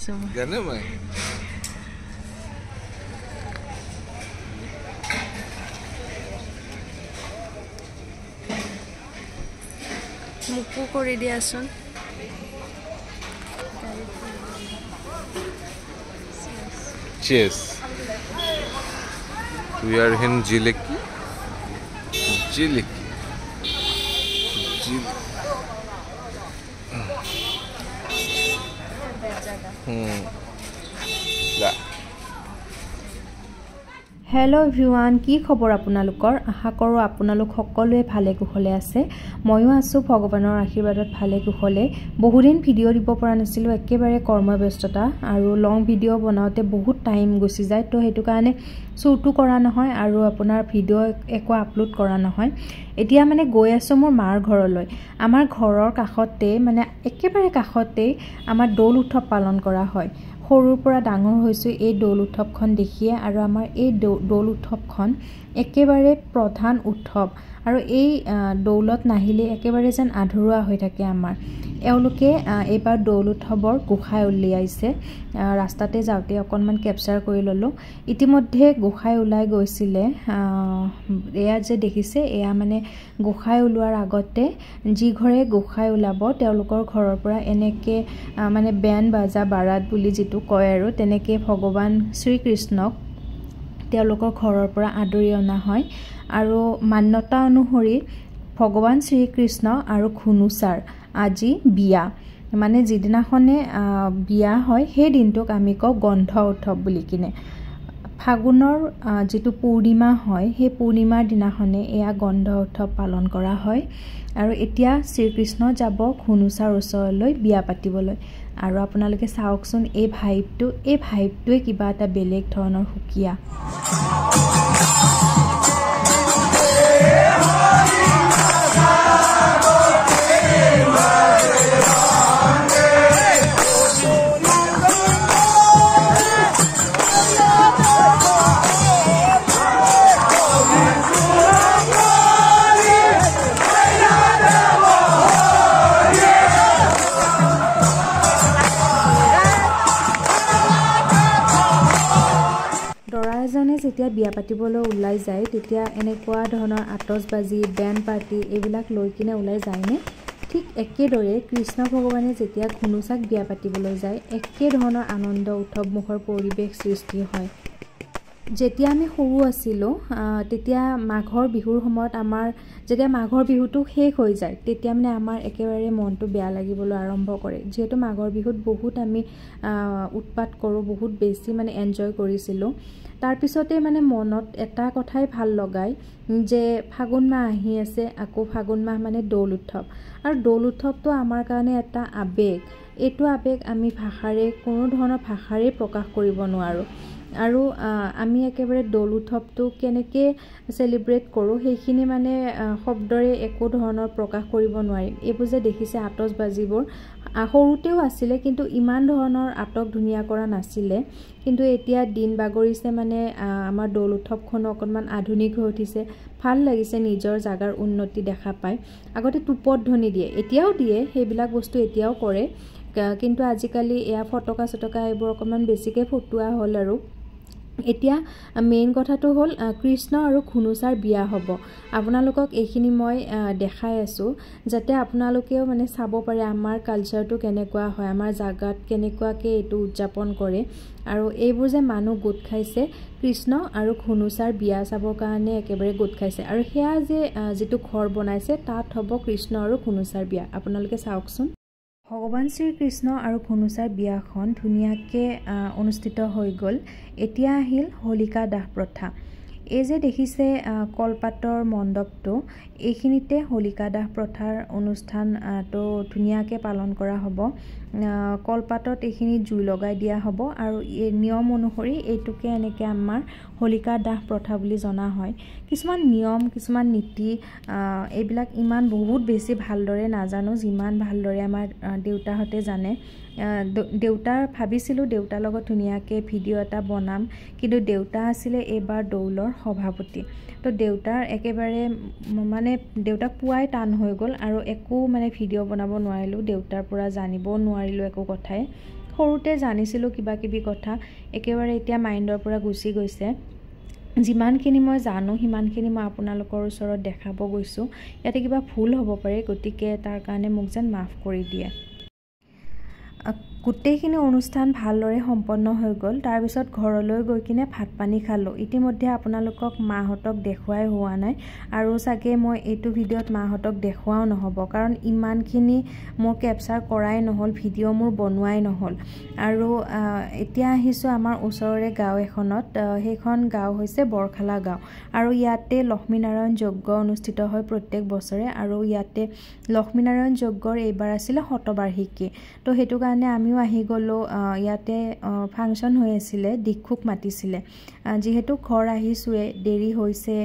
জানো মই মুকু কৰি দিয়াচোন Cheers. We are in Jileki. Jileki. Hello' everyone, কি খবৰ আপোনালোকৰ? আশা কৰোঁ আপোনালোক সকলোৱে ভালে কুশলে আছে। ময়ো আছোঁ ভগৱানৰ আশীৰ্বাদত ভালে কুশলে। বহুদিন ভিডিঅ' দিব পৰা নাছিলোঁ, একেবাৰে কৰ্মব্যস্ততা আৰু লং ভিডিঅ' বনাওঁতে বহুত টাইম গুচি যায়, তো সেইটো কাৰণে শ্বুটো কৰা নহয় আৰু আপোনাৰ ভিডিঅ' একো আপলোড কৰা নহয়। এতিয়া মানে গৈ আছোঁ মোৰ মাৰ ঘৰলৈ। আমাৰ ঘৰৰ কাষতে মানে একেবাৰে কাষতেই আমাৰ দৌল উৎসৱ পালন কৰা হয়। সৰুৰ পৰা ডাঙৰ হৈছোঁ এই দৌল উৎসৱখন দেখিয়ে, আৰু আমাৰ এই দৌল উৎসৱখন একেবাৰে প্ৰধান উৎসৱ, আৰু এই দৌলত নাহিলে একেবাৰে যেন আধৰুৱা হৈ থাকে আমাৰ। এওঁলোকে এইবাৰ দৌল উৎসৱৰ গোসাঁই উলিয়াইছে। ৰাস্তাতে যাওঁতে অকণমান কেপচাৰ কৰি ল'লোঁ। ইতিমধ্যে গোসাঁই ওলাই গৈছিলে। এয়া যে দেখিছে, এয়া মানে গোসাঁই ওলোৱাৰ আগতে যি ঘৰে গোসাঁই ওলাব তেওঁলোকৰ ঘৰৰ পৰা এনেকৈ মানে বেণ্ড বাজা বাৰাত বুলি যিটো কয় আৰু তেনেকৈ ভগৱান শ্ৰীকৃষ্ণক তেওঁলোকৰ ঘৰৰ পৰা আদৰি অনা হয়। আৰু মান্যতা অনুসৰি ভগৱান শ্ৰীকৃষ্ণ আৰু ঘুনুচাৰ আজি বিয়া, মানে যিদিনাখনে বিয়া হয় সেই দিনটোক আমি কওঁ গন্ধ উৎসৱ বুলি কিনে। ফাগুনৰ যিটো পূৰ্ণিমা হয় সেই পূৰ্ণিমাৰ দিনাখনে এয়া গন্ধ উৎসৱ পালন কৰা হয়। আৰু এতিয়া শ্ৰীকৃষ্ণ যাব ঘুনুচাৰ ওচৰলৈ বিয়া পাতিবলৈ। আৰু আপোনালোকে চাওকচোন এই ভাইবটোৱে কিবা এটা বেলেগ ধৰণৰ সুকীয়া। যেতিয়া বিয়া পাতিবলৈ ওলাই যায় তেতিয়া এনেকুৱা ধৰণৰ আতচবাজি, বেণ্ড পাৰ্টি এইবিলাক লৈ কিনে ওলাই যায়নে? ঠিক একেদৰে কৃষ্ণ ভগৱানে যেতিয়া ঘুনুচাক বিয়া পাতিবলৈ যায় একে ধৰণৰ আনন্দ উৎসৱমুখৰ পৰিৱেশ সৃষ্টি হয়। যেতিয়া আমি সৰু আছিলোঁ তেতিয়া মাঘৰ বিহুৰ সময়ত যেতিয়া মাঘৰ বিহুটো শেষ হৈ যায় তেতিয়া মানে আমাৰ একেবাৰে মনটো বেয়া লাগিবলৈ আৰম্ভ কৰে। যিহেতু মাঘৰ বিহুত বহুত আমি উৎপাত কৰোঁ, বহুত বেছি মানে এনজয় কৰিছিলোঁ। তাৰপিছতে মানে মনত এটা কথাই ভাল লগায় যে ফাগুন মাহ আহি আছে, আকৌ ফাগুন মাহ মানে দৌল উৎসৱ। আৰু দৌল উৎসৱটো আমাৰ কাৰণে এটা আৱেগ। এইটো আৱেগ আমি কোনো ধৰণৰ ভাষাৰে প্ৰকাশ কৰিব নোৱাৰোঁ। আৰু আমি একেবাৰে দৌল উৎসৱটো কেনেকৈ চেলিব্ৰেট কৰোঁ সেইখিনি মানে শব্দৰে একো ধৰণৰ প্ৰকাশ কৰিব নোৱাৰিম। এইবোৰ যে দেখিছে আতচবাজিবোৰ, সৰুতেও আছিলে কিন্তু ইমান ধৰণৰ আটক ধুনীয়া কৰা নাছিলে। কিন্তু এতিয়া দিন বাগৰিছে মানে আমাৰ দৌল উৎসৱখনো অকণমান আধুনিক হৈ উঠিছে। ভাল লাগিছে নিজৰ জাগাৰ উন্নতি দেখা পায়। আগতে টুপত ধ্বনি দিয়ে, এতিয়াও দিয়ে, সেইবিলাক বস্তু এতিয়াও কৰে, কিন্তু আজিকালি এয়া ফটকা এইবোৰ অকণমান বেছিকৈ ফুটোৱা হ'ল। আৰু এতিয়া মেইন কথাটো হ'ল কৃষ্ণ আৰু ঘুনুচাৰ বিয়া হ'ব। আপোনালোকক এইখিনি মই দেখাই আছোঁ যাতে আপোনালোকেও মানে চাব পাৰে আমাৰ কালচাৰটো কেনেকুৱা হয়, আমাৰ জাগাত কেনেকুৱাকৈ এইটো উদযাপন কৰে। আৰু এইবোৰ যে মানুহ গোট খাইছে কৃষ্ণ আৰু ঘুনুচাৰ বিয়া চাবৰ কাৰণে একেবাৰে গোট খাইছে। আৰু সেয়া যে যিটো ঘৰ বনাইছে তাত হ'ব কৃষ্ণ আৰু ঘুনুচাৰ বিয়া। আপোনালোকে চাওকচোন, ভগৱান শ্ৰীকৃষ্ণ আৰু ঘুনুচাৰ বিয়াখন ধুনীয়াকৈ অনুষ্ঠিত হৈ গ'ল। এতিয়া আহিল হোলিকা দাহ প্ৰথা। এই যে দেখিছে কলপাতৰ মণ্ডপটো, এইখিনিতে হোলিকা দাহ প্ৰথাৰ অনুষ্ঠানটো ধুনীয়াকৈ পালন কৰা হ'ব। কলপাতত এইখিনি জুই লগাই দিয়া হ'ব আৰু এই নিয়ম অনুসৰি এইটোকে এনেকৈ আমাৰ হোলিকা দাহ প্ৰথা বুলি জনা হয়। কিছুমান নিয়ম, কিছুমান নীতি এইবিলাক ইমান বহুত বেছি ভালদৰে নাজানো যিমান ভালদৰে আমাৰ দেউতাহঁতে জানে। ভাবিছিলোঁ দেউতাৰ লগত ধুনীয়াকৈ ভিডিঅ' এটা বনাম, কিন্তু দেউতা আছিলে এইবাৰ দৌলৰ সভাপতি। তো দেউতাক পোৱাই টান হৈ গ'ল আৰু একো মানে ভিডিঅ' বনাব নোৱাৰিলোঁ, দেউতাৰ পৰা জানিবও নোৱাৰিলোঁ একো কথাই। সৰুতে জানিছিলোঁ কিবা কিবি কথা একেবাৰে এতিয়া মাইণ্ডৰ পৰা গুচি গৈছে যিমানখিনি মই জানো সিমানখিনি মই আপোনালোকৰ ওচৰত দেখাব গৈছোঁ ইয়াতে কিবা ভুল হ'ব পাৰে গতিকে তাৰ কাৰণে মোক যেন মাফ কৰি দিয়ে গোটেইখিনি অনুষ্ঠান ভালদৰে সম্পন্ন হৈ গ'ল তাৰপিছত ঘৰলৈ গৈ কিনে ভাত পানী খালোঁ ইতিমধ্যে আপোনালোকক মাহঁতক দেখুৱাই হোৱা নাই আৰু চাগে মই এইটো ভিডিঅ'ত মাহঁতক দেখুৱাও নহ'ব কাৰণ ইমানখিনি মোৰ কেপচাৰ কৰাই নহ'ল ভিডিঅ' মোৰ বনোৱাই নহ'ল আৰু এতিয়া আহিছোঁ আমাৰ ওচৰৰে গাঁও এখনত সেইখন গাঁও হৈছে বৰখালা গাঁও আৰু ইয়াতে লক্ষ্মীনাৰায়ণ যজ্ঞ অনুষ্ঠিত হয় প্ৰত্যেক বছৰে আৰু ইয়াতে লক্ষ্মীনাৰায়ণ যজ্ঞৰ এইবাৰ আছিলে শতবাৰ্ষিকী তো সেইটো কাৰণে আমিও আহি গ'লো ইয়াতে ফাংচন হৈ আছিলে দীক্ষুক মাতিছিলে যিহেতু ঘৰ আহিছোঁৱে দেৰি হৈছে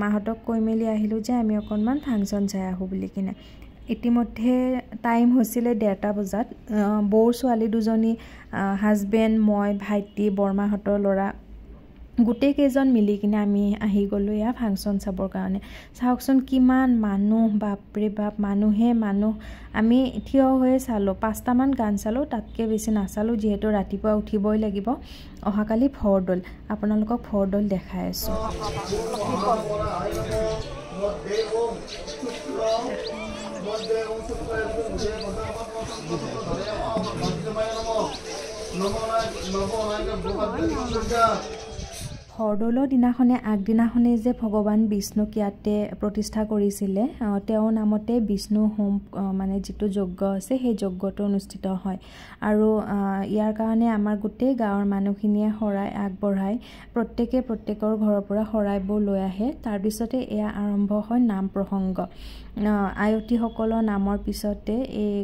মাহঁতক কৈ মেলি আহিলোঁ যে আমি অকণমান ফাংচন চাই আহোঁ বুলি কিনে ইতিমধ্যে টাইম হৈছিলে 1:30 বজাত বৌৰ ছোৱালী দুজনী হাজবেণ্ড মই ভাইটি বৰমাহঁতৰ ল'ৰা গোটেই কেইজন মিলি কিনে আমি আহি গ'লোঁ এয়া ফাংচন চাবৰ কাৰণে চাওকচোন কিমান মানুহ বাপৰে বাপ মানুহে মানুহ আমি থিয় হৈয়ে চালোঁ 5টামান গান চালোঁ তাতকৈ বেছি নাচালোঁ যিহেতু ৰাতিপুৱা উঠিবই লাগিব অহাকালি ভৰদৌল আপোনালোকক ভৰদৌল দেখাই আছোঁ ভৰদৌলৰ দিনাখনে আগদিনাখনে যে ভগৱান বিষ্ণুক ইয়াতে প্ৰতিষ্ঠা কৰিছিলে তেওঁৰ নামতে বিষ্ণু হোম মানে যিটো যজ্ঞ আছে সেই যজ্ঞটো অনুষ্ঠিত হয় আৰু ইয়াৰ কাৰণে আমাৰ গোটেই গাঁৱৰ মানুহখিনিয়ে শৰাই আগবঢ়ায় প্ৰত্যেকে প্ৰত্যেকৰ ঘৰৰ পৰা শৰাইবোৰ লৈ আহে তাৰপিছতে এয়া আৰম্ভ হয় নাম প্ৰসংগ আয়তীসকলৰ নামৰ পিছতে এই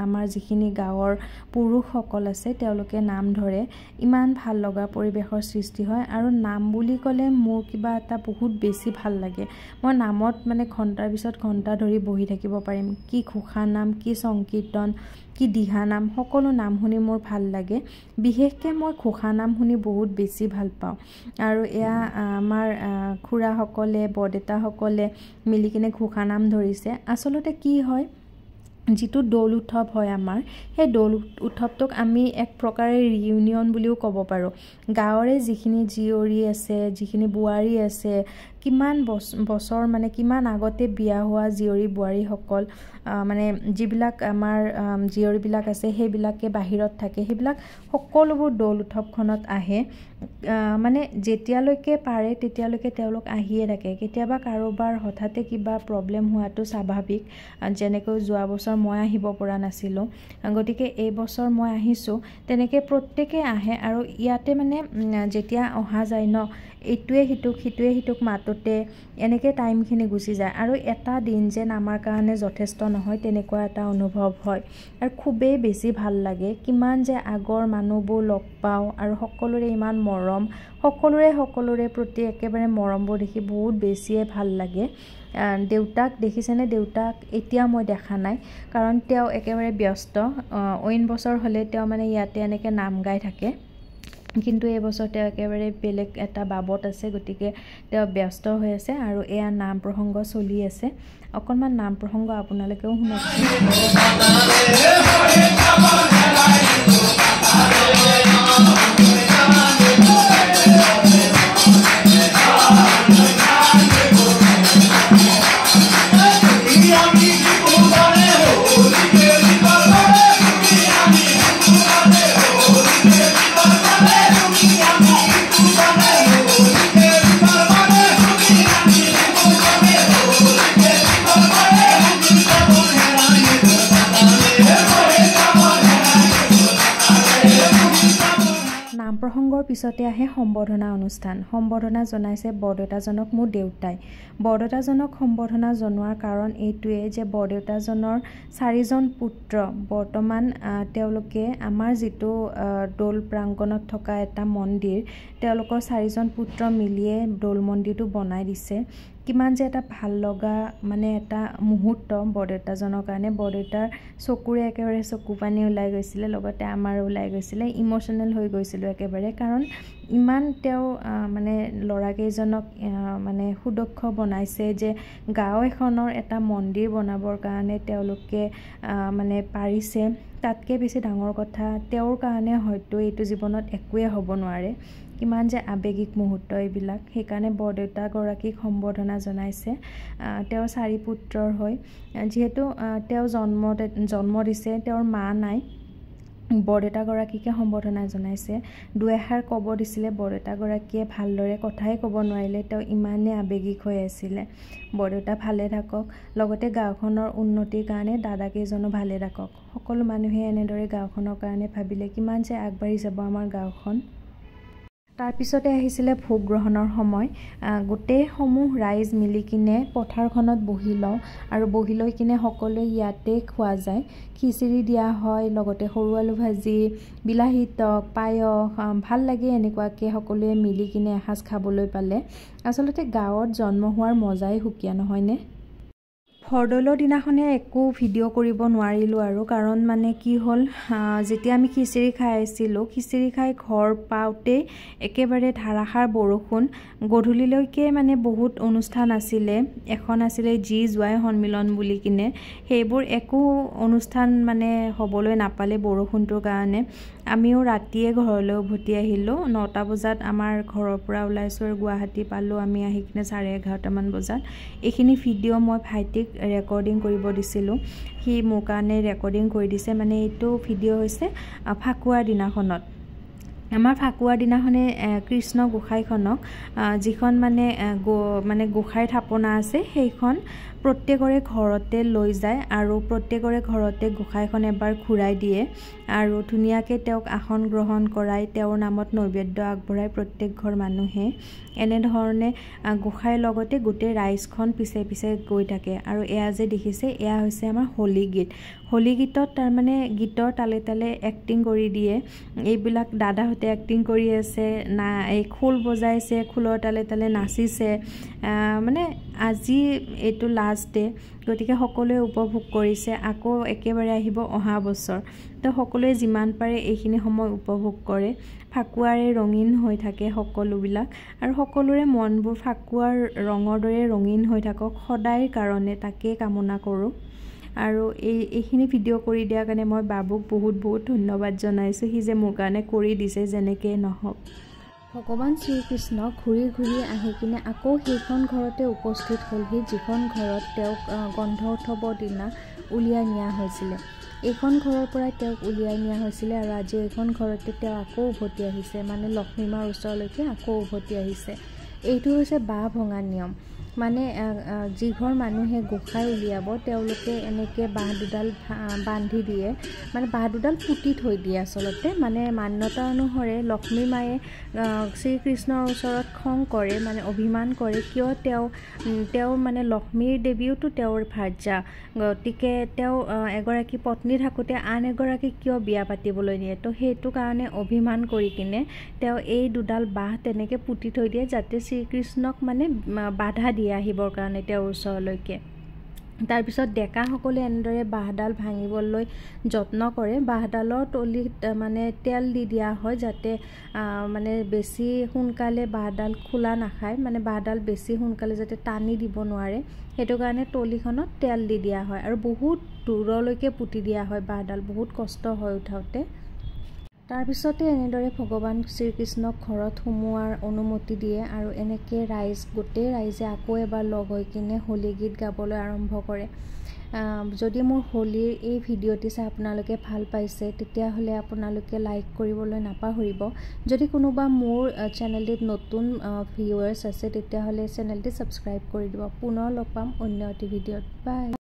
আমাৰ যিখিনি গাঁৱৰ পুৰুষসকল আছে তেওঁলোকে নাম ধৰে ইমান ভাল লগা পৰিৱেশৰ সৃষ্টি হয় আৰু নাম বুলি ক'লে মোৰ কিবা এটা বহুত বেছি ভাল লাগে মই নামত মানে ঘণ্টাৰ পিছত ঘণ্টা ধৰি বহি থাকিব পাৰিম কি ঘোষা নাম কি সংকীৰ্তন কি দিহা নাম সকলো নাম শুনি মোৰ ভাল লাগে বিশেষকৈ মই ঘোষা নাম শুনি বহুত বেছি ভাল পাওঁ আৰু এয়া আমাৰ খুৰাসকলে বৰদেউতাসকলে মিলি কিনে ঘোষা নাম ধৰিছে আচলতে কি হয় যিটো দৌল উৎসৱ হয় আমাৰ সেই দৌল উৎসৱটোক আমি এক প্ৰকাৰে ৰিউনিয়ন বুলিও ক'ব পাৰোঁ গাঁৱৰে যিখিনি জীয়ৰী আছে যিখিনি বোৱাৰী আছে কিমান বছৰ মানে কিমান আগতে বিয়া হোৱা জীয়ৰী বোৱাৰীসকল মানে যিবিলাক আমাৰ জীয়ৰীবিলাক আছে সেইবিলাকে বাহিৰত থাকে সেইবিলাক সকলোবোৰ দৌল উৎসৱখনত আহে মানে যেতিয়ালৈকে পাৰে তেতিয়ালৈকে তেওঁলোক আহিয়ে থাকে কেতিয়াবা কাৰোবাৰ হঠাতে কিবা প্ৰব্লেম হোৱাটো স্বাভাৱিক যেনেকৈ যোৱা বছৰ মই আহিব পৰা নাছিলোঁ গতিকে এই বছৰ মই আহিছোঁ তেনেকৈ প্ৰত্যেকে আহে আৰু ইয়াতে মানে যেতিয়া অহা যায় ন এইটোৱে সিটোক মাতোতে এনেকৈ টাইমখিনি গুচি যায় আৰু এটা দিন যেন আমাৰ কাৰণে যথেষ্ট নহয় তেনেকুৱা এটা অনুভৱ হয় আৰু খুবেই বেছি ভাল লাগে কিমান যে আগৰ মানুহবোৰ লগ পাওঁ আৰু সকলোৰে ইমান মৰম সকলোৰে প্ৰতি একেবাৰে মৰমবোৰ দেখি বহুত বেছিয়ে ভাল লাগে দেউতাক দেখিছেনে দেউতাক এতিয়া মই দেখা নাই কাৰণ তেওঁ একেবাৰে ব্যস্ত অইন বছৰ হ'লে তেওঁ মানে ইয়াতে এনেকৈ নাম গাই থাকে কিন্তু এই বছৰ তেওঁ একেবাৰে বেলেগ এটা বাবত আছে গতিকে তেওঁ ব্যস্ত হৈ আছে আৰু এয়া নাম প্ৰসংগ চলি আছে অকণমান নাম প্ৰসংগ আপোনালোকেও শুনকচোন প্ৰসংগৰ পিছতে আহে সম্বৰ্ধনা অনুষ্ঠান সম্বৰ্ধনা জনাইছে বৰদেউতাজনক মোৰ দেউতাই বৰদেউতাজনক সম্বৰ্ধনা জনোৱাৰ কাৰণ এইটোৱে যে বৰদেউতাজনৰ 4জন পুত্ৰ বৰ্তমান তেওঁলোকে আমাৰ যিটো দৌল প্ৰাংগণত থকা এটা মন্দিৰ তেওঁলোকৰ 4জন পুত্ৰ মিলিয়ে দৌল মন্দিৰটো বনাই দিছে কিমান যে এটা ভাল লগা মানে এটা মুহূৰ্ত বৰদেউতাজনৰ কাৰণে বৰদেউতাৰ চকুৰে একেবাৰে চকু পানী ওলাই গৈছিলে লগতে আমাৰ ওলাই গৈছিলে ইমোচনেল হৈ গৈছিলোঁ একেবাৰে কাৰণ ইমান তেওঁ মানে ল'ৰাকেইজনক মানে সুদক্ষ বনাইছে যে গাঁও এখনৰ এটা মন্দিৰ বনাবৰ কাৰণে তেওঁলোকে মানে পাৰিছে তাতকৈ বেছি ডাঙৰ কথা তেওঁৰ কাৰণে হয়তো এইটো জীৱনত একোৱে হ'ব নোৱাৰে কিমান যে আবেগিক মুহূৰ্ত এইবিলাক সেইকাৰণে বৰদেউতাগৰাকীক সম্বৰ্ধনা জনাইছে তেওঁ 4 পুত্ৰৰ হয় যিহেতু তেওঁ জন্ম দিছে তেওঁৰ মা নাই বৰদেউতাগৰাকীকে সম্বৰ্ধনা জনাইছে দুএষাৰ ক'ব দিছিলে বৰদেউতাগৰাকীয়ে ভালদৰে কথাই ক'ব নোৱাৰিলে তেওঁ ইমানে আবেগিক হৈ আছিলে বৰদেউতা ভালে থাকক লগতে গাঁওখনৰ উন্নতিৰ কাৰণে দাদাকেইজনো ভালে থাকক সকলো মানুহে এনেদৰে গাঁওখনৰ কাৰণে ভাবিলে কিমান যে আগবাঢ়ি যাব আমাৰ গাঁওখন তাৰপিছতে আহিছিলে ভোগ গ্ৰহণৰ সময় গোটেই সমূহ ৰাইজ মিলি কিনে পথাৰখনত বহি লওঁ আৰু বহি লৈ কিনে সকলোৱে ইয়াতে খোৱা যায় খিচিৰি দিয়া হয় লগতে সৰু আলু ভাজি বিলাহী টক পায়স ভাল লাগে এনেকুৱাকৈ সকলোৱে মিলি কিনে এসাঁজ খাবলৈ পালে আচলতে গাঁৱত জন্ম হোৱাৰ মজাই সুকীয়া নহয়নে ফৰদৌলৰ দিনাখনে একো ভিডিঅ' কৰিব নোৱাৰিলোঁ আৰু কাৰণ মানে কি হ'ল যেতিয়া আমি খিচিৰি খাই আছিলোঁ খিচিৰি খাই ঘৰ পাওঁতেই একেবাৰে ধাৰাসাৰ বৰষুণ গধূলিলৈকে মানে বহুত অনুষ্ঠান আছিলে এখন আছিলে জি জোৱাই সন্মিলন বুলি কিনে সেইবোৰ একো অনুষ্ঠান মানে হ'বলৈ নাপালে বৰষুণটোৰ কাৰণে আমিও ৰাতিয়ে ঘৰলৈ উভতি আহিলোঁ 9টা বজাত আমাৰ ঘৰৰ পৰা ওলাইছোঁ আৰু গুৱাহাটী পালোঁ আমি আহি কিনে 11:30 মান বজাত এইখিনি ভিডিঅ' মই ভাইটিক ৰেকৰ্ডিং কৰিব দিছিলোঁ সি মোৰ কাৰণে ৰেকৰ্ডিং কৰি দিছে মানে এইটো ভিডিঅ' হৈছে ফাকুৱাৰ দিনাখনত আমাৰ ফাকুৱাৰ দিনাখনে কৃষ্ণ গোসাঁইখনক যিখন মানে গোসাঁইৰ থাপনা আছে সেইখন প্ৰত্যেকৰে ঘৰতে লৈ যায় আৰু প্ৰত্যেকৰে ঘৰতে গোসাঁইখন এবাৰ ঘূৰাই দিয়ে আৰু ধুনীয়াকৈ তেওঁক আসন গ্ৰহণ কৰাই তেওঁৰ নামত নৈবেদ্য আগবঢ়াই প্ৰত্যেক ঘৰ মানুহে এনেধৰণে গোসাঁইৰ লগতে গোটেই ৰাইজখন পিছে পিছে গৈ থাকে আৰু এয়া যে দেখিছে এয়া হৈছে আমাৰ হোলী গীত হোলী গীতত তাৰমানে গীতৰ তালে তালে এক্টিং কৰি দিয়ে এইবিলাক দাদাহঁতে এক্টিং কৰি আছে না এই খোল বজাইছে খোলৰ তালে তালে নাচিছে মানে আজি এইটো লাষ্ট ডে গতিকে সকলোৱে উপভোগ কৰিছে আকৌ একেবাৰে আহিব অহা বছৰ তো সকলোৱে যিমান পাৰে এইখিনি সময় উপভোগ কৰে ফাকুৱাৰে ৰঙীন হৈ থাকে সকলোবিলাক আৰু সকলোৰে মনবোৰ ফাকুৱাৰ ৰঙৰ দৰে ৰঙীন হৈ থাকক সদায়ৰ কাৰণে তাকে কামনা কৰোঁ আৰু এইখিনি ভিডিঅ' কৰি দিয়াৰ কাৰণে মই বাবুক বহুত বহুত ধন্যবাদ জনাইছোঁ সি যে মোৰ কাৰণে কৰি দিছে যেনেকৈ নহওক ভগৱান শ্ৰীকৃষ্ণ ঘূৰি ঘূৰি আহি কিনে আকৌ সেইখন ঘৰতে উপস্থিত হ'লহি যিখন ঘৰত তেওঁক গন্ধ উৎসৱৰ দিনা উলিয়াই নিয়া হৈছিলে এইখন ঘৰৰ পৰাই তেওঁক উলিয়াই নিয়া হৈছিলে আৰু আজি এইখন ঘৰতে তেওঁ আকৌ উভতি আহিছে মানে লক্ষ্মী মাৰ ওচৰলৈকে আকৌ উভতি আহিছে এইটো হৈছে বাঁহ ভঙা নিয়ম মানে যি ঘৰ মানুহে গোসাঁই উলিয়াব তেওঁলোকে এনেকৈ বাঁহ দুডাল বান্ধি দিয়ে মানে বাঁহ দুডাল পুতি থৈ দিয়ে আচলতে মানে মান্যতা অনুসৰে লক্ষ্মী মায়ে শ্ৰীকৃষ্ণৰ ওচৰত খং কৰে মানে অভিমান কৰে কিয় তেওঁ মানে লক্ষ্মীৰ দেৱীওতো তেওঁৰ ভাৰ্যা গতিকে তেওঁ এগৰাকী পত্নী থাকোঁতে আন এগৰাকীক কিয় বিয়া পাতিবলৈ নিয়ে তো সেইটো কাৰণে অভিমান কৰি কিনে তেওঁ এই দুডাল বাঁহ তেনেকৈ পুতি থৈ দিয়ে যাতে শ্ৰীকৃষ্ণক মানে বাধা দিয়ে আহিবৰ কাৰণে তেওঁৰ ওচৰলৈকে তাৰপিছত ডেকাসকলে এনেদৰে বাঁহডাল ভাঙিবলৈ যত্ন কৰে বাঁহডালৰ তলিত মানে তেল দি দিয়া হয় যাতে মানে বেছি সোনকালে বাঁহডাল খোলা নাখায় মানে বাঁহডাল বেছি সোনকালে যাতে টানি দিব নোৱাৰে সেইটো কাৰণে তলিখনত তেল দি দিয়া হয় আৰু বহুত দূৰলৈকে পুতি দিয়া হয় বাঁহডাল বহুত কষ্ট হয় উঠাওঁতে তাৰপিছতে এনেদৰে ভগৱান শ্ৰীকৃষ্ণক ঘৰত সোমোৱাৰ অনুমতি দিয়ে আৰু এনেকৈ গোটেই ৰাইজে আকৌ এবাৰ লগ হৈ কিনে হোলী গীত গাবলৈ আৰম্ভ কৰে যদি মোৰ হোলীৰ এই ভিডিঅ'টি চাই আপোনালোকে ভাল পাইছে তেতিয়াহ'লে আপোনালোকে লাইক কৰিবলৈ নাপাহৰিব যদি কোনোবা মোৰ চেনেলটিত নতুন ভিউৱাৰ্ছ আছে তেতিয়াহ'লে চেনেলটি ছাবস্ক্ৰাইব কৰি দিব পুনৰ লগ পাম অন্য এটি ভিডিঅ'ত বাই